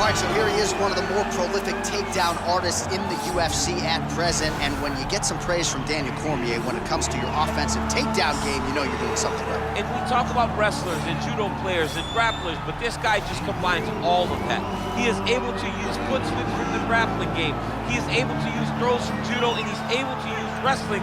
All right, so here he is, one of the more prolific takedown artists in the UFC at present. And when you get some praise from Daniel Cormier when it comes to your offensive takedown game, you know you're doing something right. And we talk about wrestlers and judo players and grapplers, but this guy just combines all of that. He is able to use foot sweeps from the grappling game. He is able to use throws from judo, and he's able to use wrestling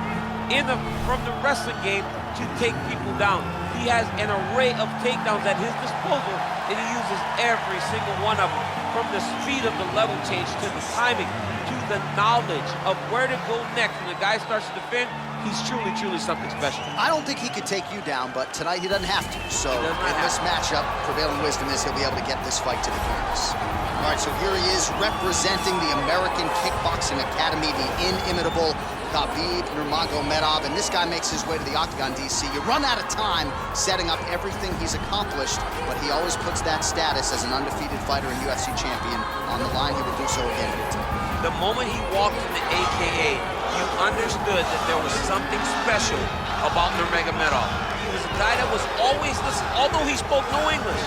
from the wrestling game to take people down. He has an array of takedowns at his disposal, and he uses every single one of them. From the speed of the level change, to the timing, to the knowledge of where to go next. When the guy starts to defend, he's truly, truly something special. I don't think he could take you down, but tonight he doesn't have to. So in this matchup, prevailing wisdom is he'll be able to get this fight to the canvas. All right, so here he is representing the American Kickboxing Academy, the inimitable Khabib Nurmagomedov, and this guy makes his way to the Octagon, DC. You run out of time setting up everything he's accomplished, but he always puts that status as an undefeated fighter and UFC champion on the line. He will do so again here tonight. The moment he walked in the AKA, you understood that there was something special about Nurmagomedov. He was a guy that was always listening, although he spoke no English.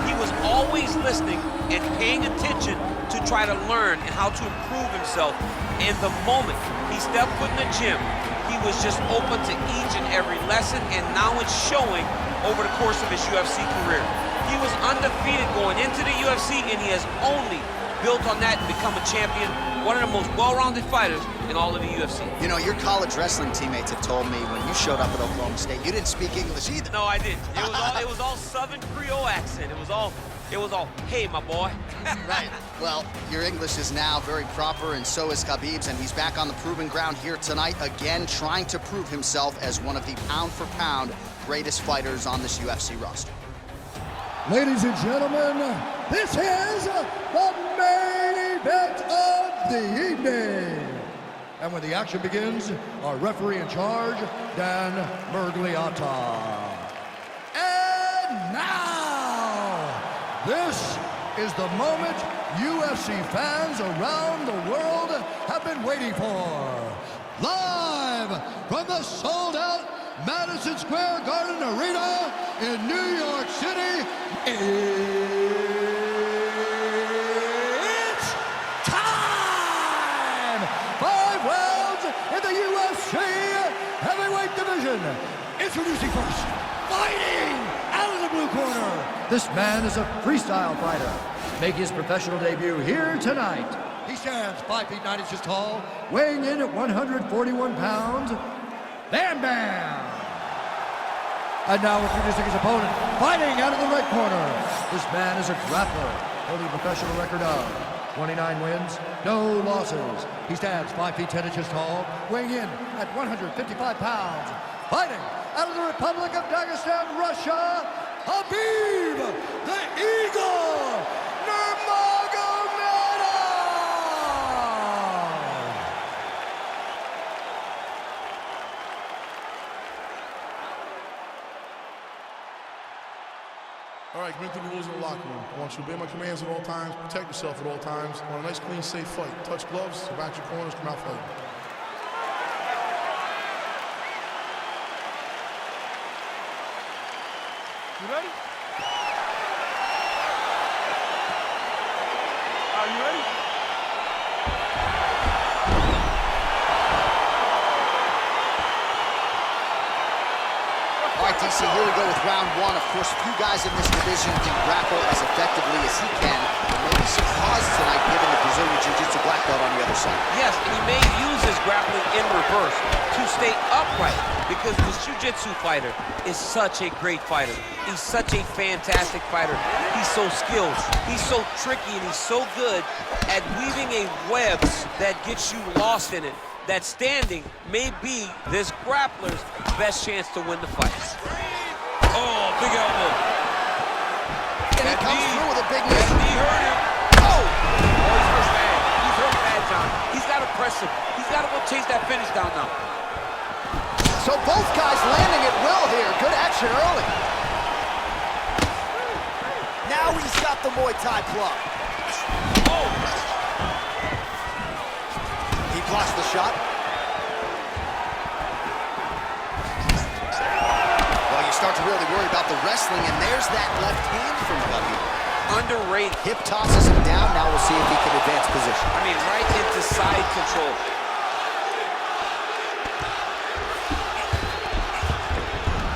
He was always listening and paying attention to try to learn and how to improve himself. And the moment he stepped foot in the gym, he was just open to each and every lesson, and now it's showing over the course of his UFC career. He was undefeated going into the UFC, and he has only built on that and become a champion, one of the most well-rounded fighters in all of the UFC. You know, your college wrestling teammates have told me when you showed up at Oklahoma State, you didn't speak English either. No, I didn't. It was all Southern Creole accent. It was all, hey, my boy. Right. Well, your English is now very proper, and so is Khabib's, and he's back on the proving ground here tonight, again, trying to prove himself as one of the pound-for-pound greatest fighters on this UFC roster. Ladies and gentlemen, this is the main event of the evening. And when the action begins, our referee in charge, Dan Mergliata. And now, this is the moment UFC fans around the world have been waiting for. Live from the sold-out Madison Square Garden Arena in New York City, it's time! 5 rounds in the UFC heavyweight division. Introducing first, fighting out of the blue corner. This man is a freestyle fighter, making his professional debut here tonight. He stands 5 feet 9 inches tall, weighing in at 141 pounds. Bam Bam! And now introducing his opponent, fighting out of the right corner. This man is a grappler, holding a professional record of 29 wins, no losses. He stands 5 feet 10 inches tall, weighing in at 155 pounds. Fighting out of the Republic of Dagestan, Russia, Khabib the Eagle Nurmagomedov! All right, commit to the rules of the locker room. I want you to obey my commands at all times, protect yourself at all times. I want a nice, clean, safe fight. Touch gloves, back your corners, come out fighting. You ready? Are you ready? All right, DC, here we go with round one. Of course, few guys in this division can grapple as effectively as he can. There may be some pause tonight given the Brazilian Jiu-Jitsu black belt on the other side. Yes, and he may use his grappling in reverse to stay upright, because this Jiu-Jitsu fighter is such a great fighter. He's such a fantastic fighter. He's so skilled, he's so tricky, and he's so good at weaving a web that gets you lost in it. That standing may be this grappler's best chance to win the fight. Oh, big elbow. And he comes through with a big knee. That knee hurt him. Oh, he's hurt bad. He's hurt bad, John. He's got to press him. He's got to go chase that finish down now. So both guys landing at will here. Good action early. Now he's got the Muay Thai club. Oh. He blocks the shot. Well, you start to really worry about the wrestling, and there's that left hand from Khabib. Underrated. Hip tosses him down. Now we'll see if he can advance position. I mean, right into side control.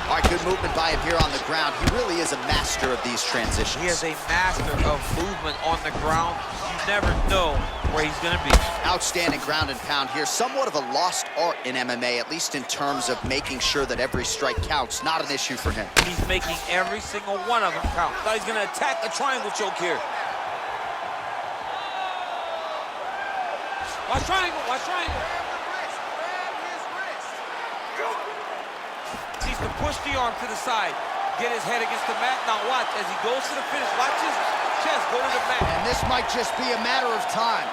All right, good movement by him here on the ground. He really is a master of these transitions. He is a master of movement on the ground. You never know where he's gonna be. Outstanding ground and pound here. Somewhat of a lost art in MMA, at least in terms of making sure that every strike counts. Not an issue for him. He's making every single one of them count. Now he's gonna attack the triangle choke here. Watch triangle, watch triangle. Needs to push the arm to the side. Get his head against the mat. Now watch, as he goes to the finish, watch his chest go to the mat. And this might just be a matter of time.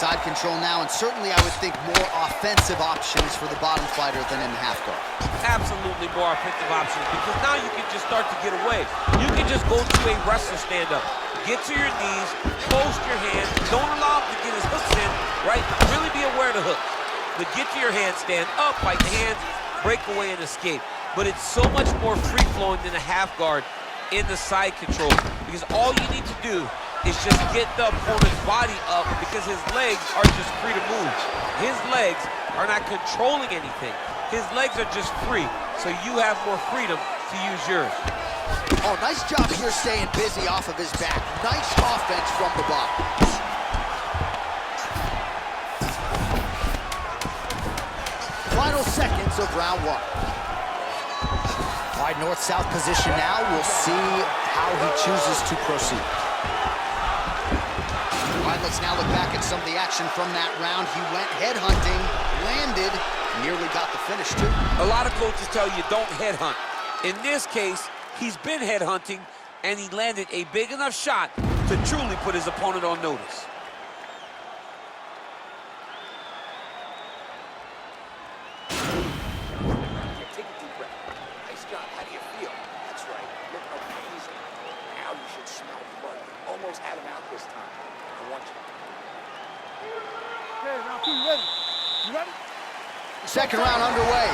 Side control now, and certainly I would think more offensive options for the bottom fighter than in half guard. Absolutely more offensive options, because now you can just start to get away. You can just go to a wrestler stand-up. Get to your knees, post your hands, don't allow him to get his hooks in, right? Really be aware of the hook. But get to your hands, stand up, fight the hands, break away and escape. But it's so much more free-flowing than a half guard in the side control, because all you need to do is just get the opponent's body up, because his legs are just free to move. His legs are not controlling anything. His legs are just free, so you have more freedom to use yours. Oh, nice job here staying busy off of his back. Nice offense from the bottom. Final seconds of round one. All right, north-south position now. We'll see how he chooses to proceed. All right, let's now look back at some of the action from that round. He went headhunting, landed, nearly got the finish too. A lot of coaches tell you don't headhunt. In this case, he's been headhunting, and he landed a big enough shot to truly put his opponent on notice. Take a deep breath. Nice job. How do you feel? That's right. Look amazing. Now you should smell blood. Almost had him out this time. I want you. Okay, round two, you ready? You ready? Second round underway.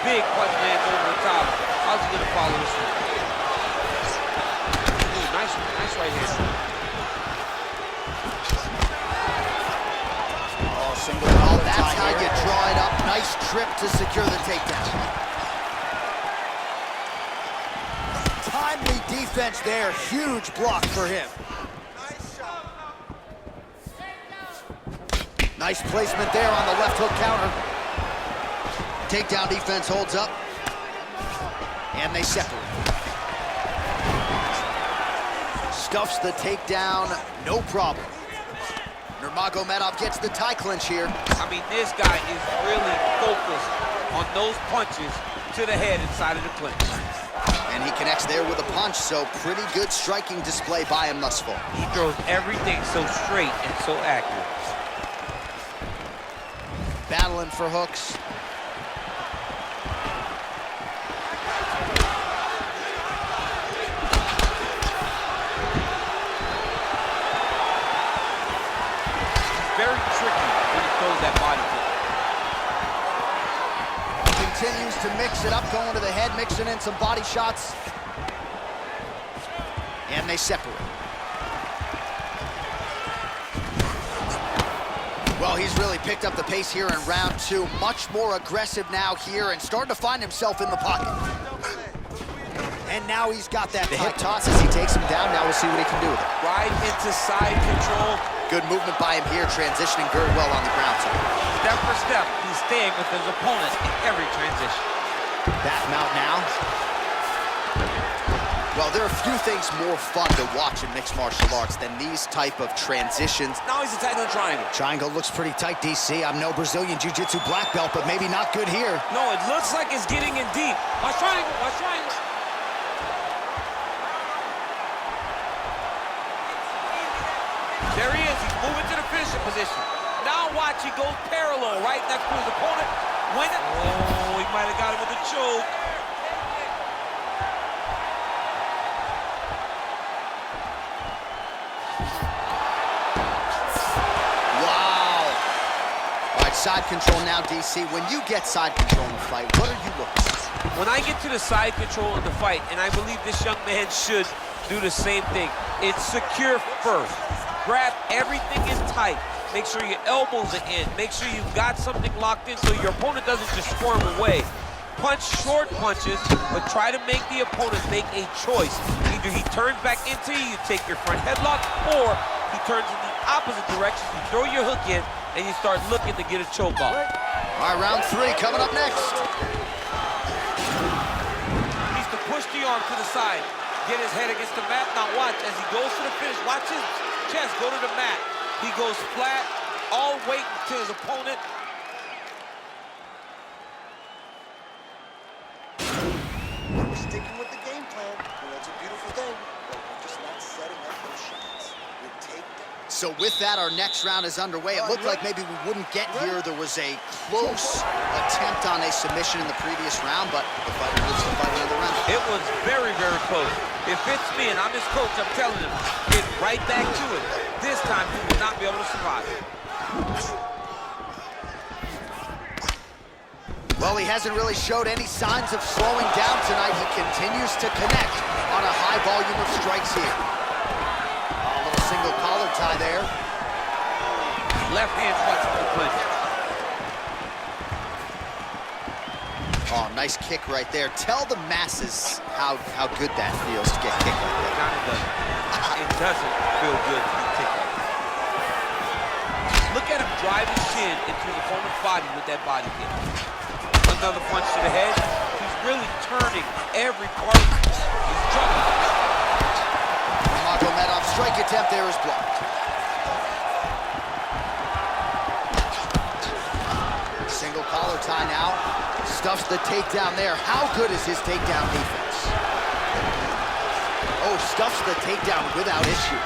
Big punch lands over the top. How's he gonna follow this one? Ooh, nice right hand. Oh, single. Oh, that's how you draw it up. Nice trip to secure the takedown. Timely defense there. Huge block for him. Nice placement there on the left hook counter. Takedown defense holds up. And they separate. Stuffs the takedown, no problem. Nurmagomedov gets the tie clinch here. I mean, this guy is really focused on those punches to the head inside of the clinch. And he connects there with a punch, so pretty good striking display by him thus far. He throws everything so straight and so accurate. Battling for hooks. Very tricky when he throws that body kick. Continues to mix it up, going to the head, mixing in some body shots. And they separate. Well, he's really picked up the pace here in round two. Much more aggressive now here and starting to find himself in the pocket. And now he's got that hip toss as he takes him down. Now we'll see what he can do with it. Right into side control. Good movement by him here, transitioning very well on the ground. Step for step, he's staying with his opponent in every transition. Back him out now. Well, there are a few things more fun to watch in mixed martial arts than these type of transitions. Now he's attacking the triangle. Triangle looks pretty tight, DC. I'm no Brazilian Jiu-Jitsu black belt, but maybe not good here. No, it looks like it's getting in deep. Watch triangle, watch triangle. There he is, he's moving to the finishing position. Now watch, he goes parallel, right next to his opponent. Win it. Oh, he might have got him with a choke. side control now, DC. When you get side control in the fight, what are you looking for? When I get to the side control in the fight, and I believe this young man should do the same thing, it's secure first. Grab everything in tight. Make sure your elbows are in. Make sure you've got something locked in so your opponent doesn't just squirm away. Punch short punches, but try to make the opponent make a choice. Either he turns back into you, you take your front headlock, or he turns in the opposite direction, you throw your hook in, and you start looking to get a choke off. All right, round 3 coming up next. He needs to push the arm to the side, get his head against the mat. Now watch, as he goes to the finish, watch his chest go to the mat. He goes flat, all waiting to his opponent. We're sticking with the game plan. It's a beautiful thing, but we're just not setting up those shots. We take them. So with that, our next round is underway. It looked like maybe we wouldn't get here. There was a close attempt on a submission in the previous round, but the fighter lives to fight another round. It was very, very close. If it's me and I'm his coach, I'm telling him, get right back to it. This time, he will not be able to survive. Well, he hasn't really showed any signs of slowing down tonight. He continues to connect on a high volume of strikes here. A little single collar tie there. Left hand punch to the clinch. Oh, nice kick right there. Tell the masses how good that feels to get kicked like that. Kind of doesn't. It doesn't feel good to be kicked like that. Look at him drive his shin into his opponent's body with that body kick. Another punch to the head. He's really turning every part. He's jumping. Nurmagomedov strike attempt there is blocked. Single collar tie now. Stuffs the takedown there. How good is his takedown defense? Oh, stuffs the takedown without issue.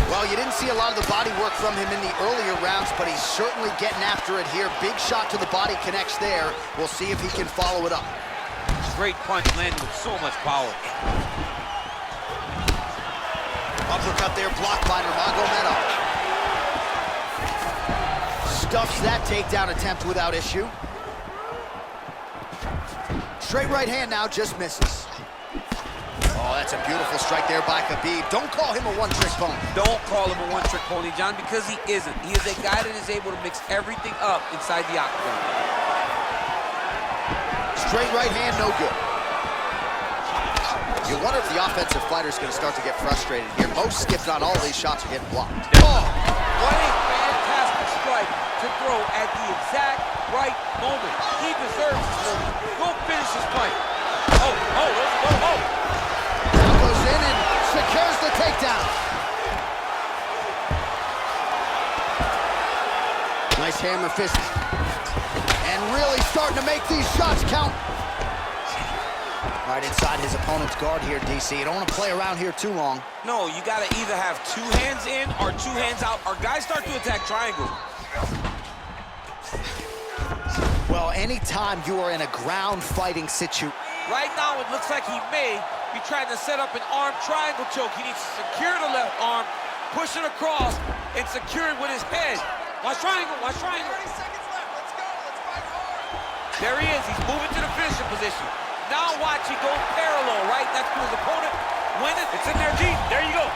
Well, you didn't see a lot of the body work from him in the earlier rounds, but he's certainly getting after it here. Big shot to the body connects there. We'll see if he can follow it up. Great punch landed with so much power. Uppercut there blocked by Nurmagomedov. Stuffs that takedown attempt without issue. Straight right hand now, just misses. Oh, that's a beautiful strike there by Khabib. Don't call him a one-trick pony. Don't call him a one-trick pony, John, because he isn't. He is a guy that is able to mix everything up inside the octagon. Straight right hand, no good. You wonder if the offensive fighter is going to start to get frustrated here. Most skipped on all these shots are getting blocked. Oh, what a fantastic strike to throw at the exact right moment. He deserves this moment. Go finish his fight. Oh. Goes in and secures the takedown. Nice hammer fist. And really starting to make these shots count. Right inside his opponent's guard here, DC. You don't want to play around here too long. No, you got to either have 2 hands in or 2 hands out. Our guys start to attack triangle. Well, anytime you are in a ground fighting situation. Right now, it looks like he may be trying to set up an arm triangle choke. He needs to secure the left arm, push it across, and secure it with his head. Watch triangle, watch triangle. 30 seconds left. Let's go. Let's fight hard. There he is. He's moving to the finishing position. Now watch, he goes parallel, right? That's to his opponent. Win it. It's in there, G. There you go.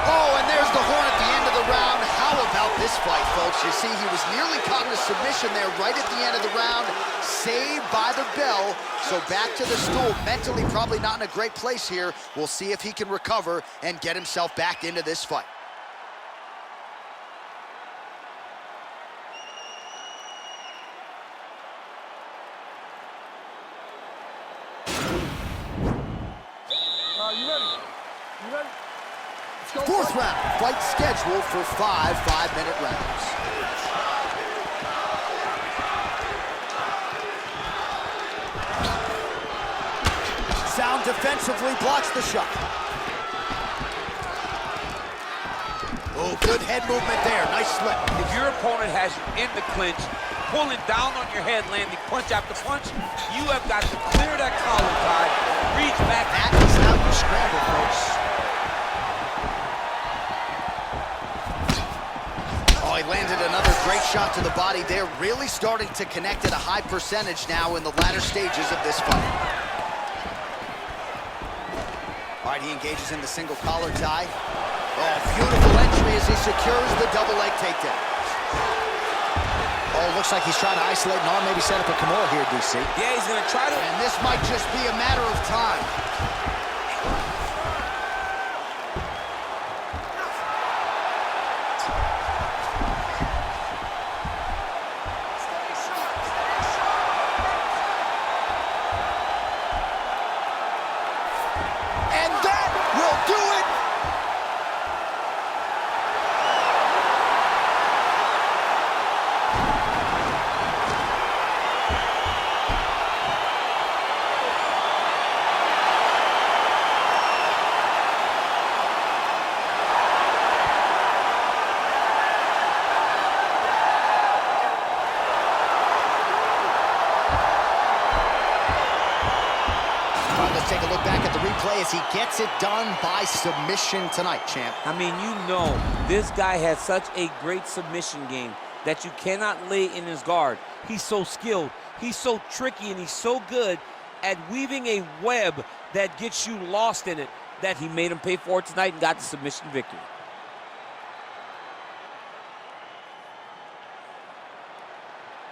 Oh, and there's the horn at the end of the round. How about this fight, folks? You see, he was nearly caught in a submission there right at the end of the round. Saved by the bell. So back to the stool. Mentally probably not in a great place here. We'll see if he can recover and get himself back into this fight. You ready? You ready? Let's go. Fourth round, fight scheduled for 5 5-minute rounds. Sound defensively blocks the shot. Oh, good head movement there. Nice slip. If your opponent has you in the clinch, pulling down on your head, landing punch after punch, you have got to clear that collar tie, reach back. That is how you scramble, folks. shot to the body there, really starting to connect at a high percentage now in the latter stages of this fight. All right, he engages in the single collar tie. Oh, beautiful entry as he secures the double leg takedown. Oh, looks like he's trying to isolate an arm, maybe set up a Kimura here, DC. Yeah, he's gonna try to. And this might just be a matter of time. And that will do it. Let's take a look back at the replay as he gets it done by submission tonight, champ. I mean, you know, this guy has such a great submission game that you cannot lay in his guard. He's so skilled, he's so tricky, and he's so good at weaving a web that gets you lost in it that he made him pay for it tonight and got the submission victory.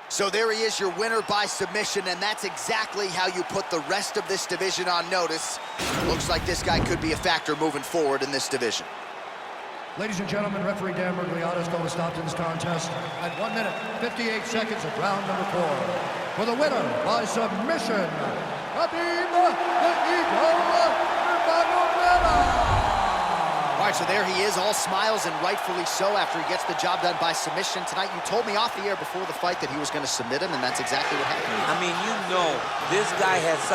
So there he is, your winner by submission, and that's exactly how you put the rest of this division on notice. Looks like this guy could be a factor moving forward in this division. Ladies and gentlemen, referee Dan Mergliata's called a stop to this contest at 1 minute, 58 seconds of round number 4. For the winner by submission, Khabib Nurmagomedov. All right, so there he is, all smiles, and rightfully so after he gets the job done by submission tonight. You told me off the air before the fight that he was going to submit him, and that's exactly what happened. I mean, you know, this guy has such